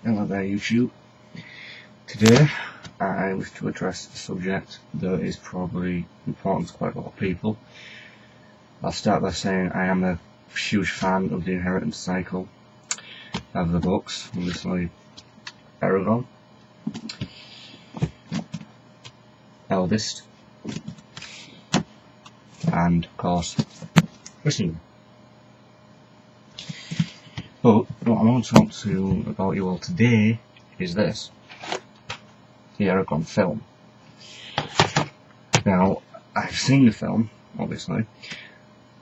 Hello there YouTube. Today I wish to address a subject that is probably important to quite a lot of people. I'll start by saying I am a huge fan of the inheritance cycle of the books, obviously Eragon, eldest, and of course Christine. But what I want to talk to about you all today is this, the Eragon film. Now, I've seen the film, obviously,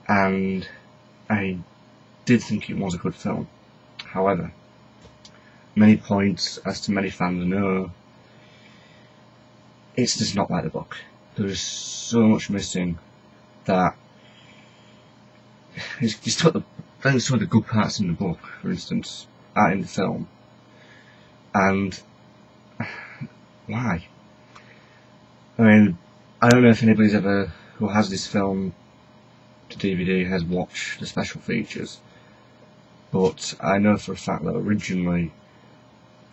and I did think it was a good film. However, many points, as to many fans know, it's just not like the book. There is so much missing that it's took some of the good parts in the book, for instance, are in the film. And why? I mean, I don't know if anybody's ever who has this film to DVD has watched the special features, but I know for a fact that originally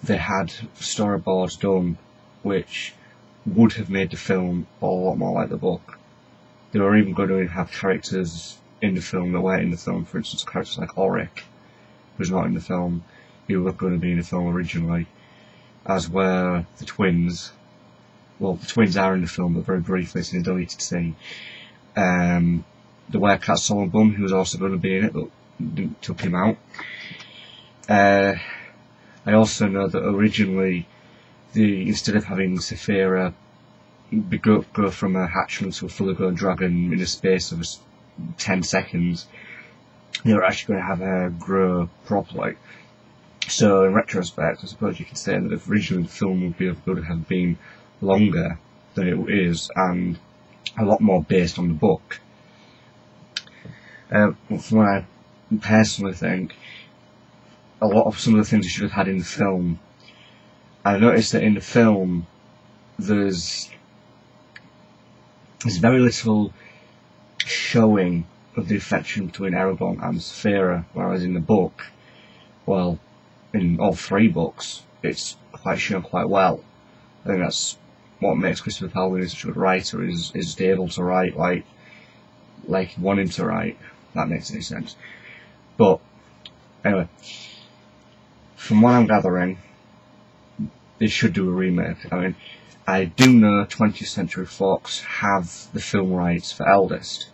they had storyboards done which would have made the film a lot more like the book. They were even going to have characters in the film that weren't in the film. For instance, characters like Auric, who's not in the film, who were going to be in the film originally, as were the twins. Well, the twins are in the film, but very briefly, it's in a deleted scene. The Werecat Solomon, who was also going to be in it, but took him out. I also know that originally, instead of having Saphira go from a hatchling to a fully grown dragon in a space of 10 seconds, they were actually going to have her grow properly. So in retrospect, I suppose you could say that if originally the film would have been longer than it is, and a lot more based on the book. From what I personally think, a lot of some of the things you should have had in the film, I noticed that in the film there's very little showing of the affection between Eragon and Saphira, whereas in the book, well, in all three books, it's quite shown quite well. I think that's what makes Christopher Paolini such a good writer, is able to write like he wanted him to write. If that makes any sense. But anyway, from what I'm gathering, they should do a remake. I mean, I do know 20th Century Fox have the film rights for Eldest,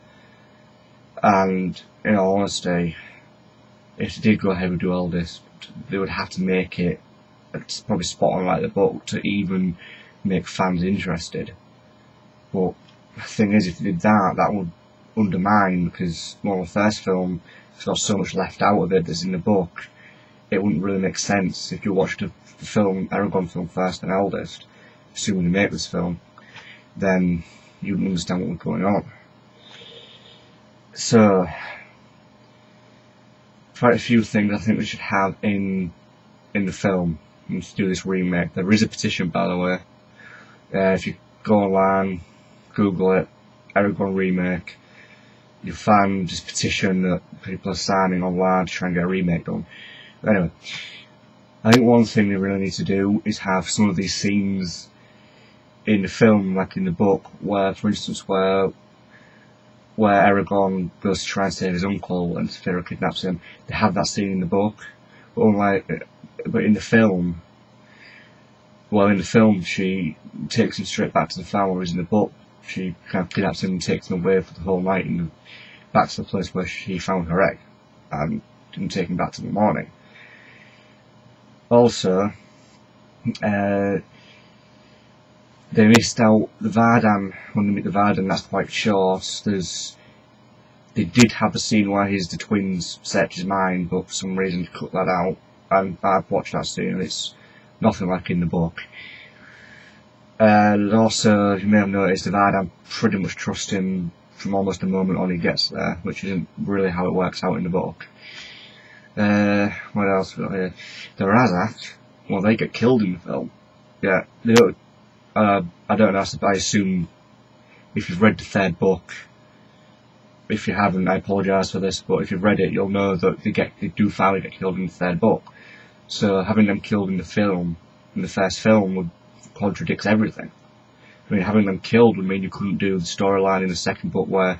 and in all honesty, if they did go ahead and do Eldest, they would have to make it probably spot on like the book to even make fans interested. But the thing is, if they did that, that would undermine, because well, the first film has got so much left out of it that's in the book. It wouldn't really make sense if you watched the film, Eragon film first and Eldest, assuming they make this film, then you wouldn't understand what was going on. So, quite a few things I think we should have in the film to do this remake. There is a petition, by the way. If you go online, Google it, Eragon remake, you'll find this petition that people are signing online to try and get a remake done. But anyway, I think one thing they really need to do is have some of these scenes in the film, like in the book, where, for instance, where Eragon goes to try and save his uncle and Saphira kidnaps him. They have that scene in the book, but in the film, she takes him straight back to the farm, whereas in the book, she kind of kidnaps him and takes him away for the whole night and back to the place where he found her egg, and didn't take him back to the morning. Also, they missed out the Vardan. When they meet the Vardan, that's quite short. They did have a scene where the twins search his mind, but for some reason they cut that out. And I've watched that scene, and it's nothing like in the book. And also, you may have noticed, the Vardan pretty much trust him from almost the moment on he gets there, which isn't really how it works out in the book. What else we got here? The Razak, well, they get killed in the film. Yeah, they don't. I don't know, I assume if you've read the third book, if you haven't, I apologise for this, but if you've read it, you'll know that they do finally get killed in the third book. So having them killed in the first film, would contradicts everything. I mean, having them killed would mean you couldn't do the storyline in the second book where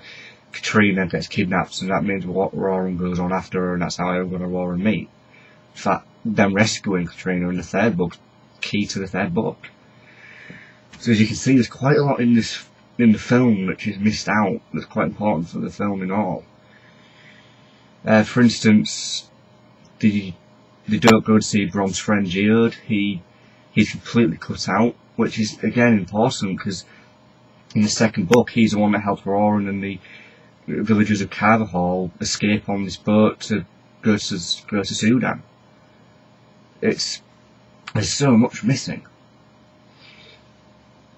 Katrina gets kidnapped, and that means what Roran goes on after her, and that's how Eragon and Roran meet. In fact, them rescuing Katrina in the third book, key to the third book. So as you can see, there's quite a lot in the film which is missed out. That's quite important for the film in all. For instance, they don't go to see Bron's friend Geode. He's completely cut out, which is again important because in the second book he's the one that helped Roran and the villagers of Carverhall escape on this boat to go to Sudan. There's so much missing.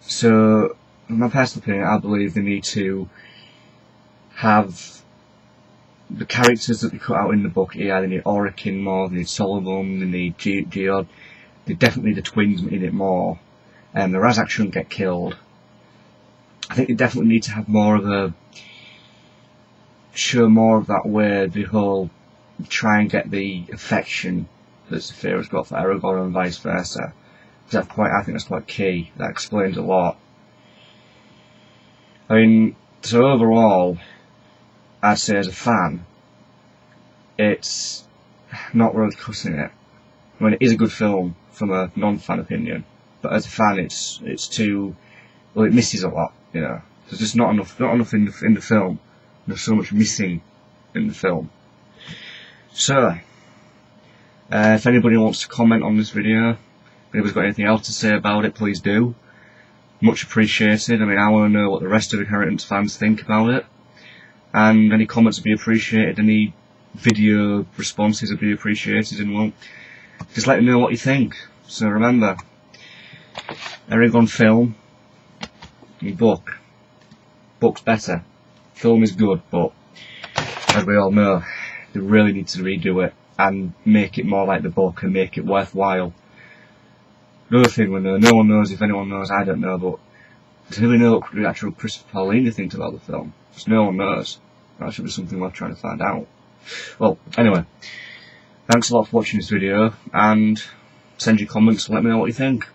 So, in my personal opinion, I believe they need to have the characters that they cut out in the book here. They need Orakin more, they need Solomon, they need Geode. They definitely need the twins in it more. The Razak shouldn't get killed. I think they definitely need to have more of show more of that way, the whole try and get the affection that Saphira's got for Eragon and vice versa. I think that's quite key. That explains a lot. I mean, so overall, I'd say as a fan, it's not worth cutting it. I mean, it is a good film from a non-fan opinion, but as a fan, it's too, well, it misses a lot. You know, there's just not enough in the film. There's so much missing in the film. So, if anybody wants to comment on this video, if anybody's got anything else to say about it, please do. Much appreciated. I mean, I want to know what the rest of Inheritance fans think about it. And any comments would be appreciated, any video responses would be appreciated, and well, just let me know what you think. So remember, Eragon film, and book's better. Film is good, but as we all know, they really need to redo it and make it more like the book and make it worthwhile. Another thing we know, no one knows, if anyone knows, I don't know, but does anybody know what the actual Christopher Paolini thinks about the film? Because no one knows. That should be something worth trying to find out. Well, anyway, thanks a lot for watching this video, and send your comments and let me know what you think.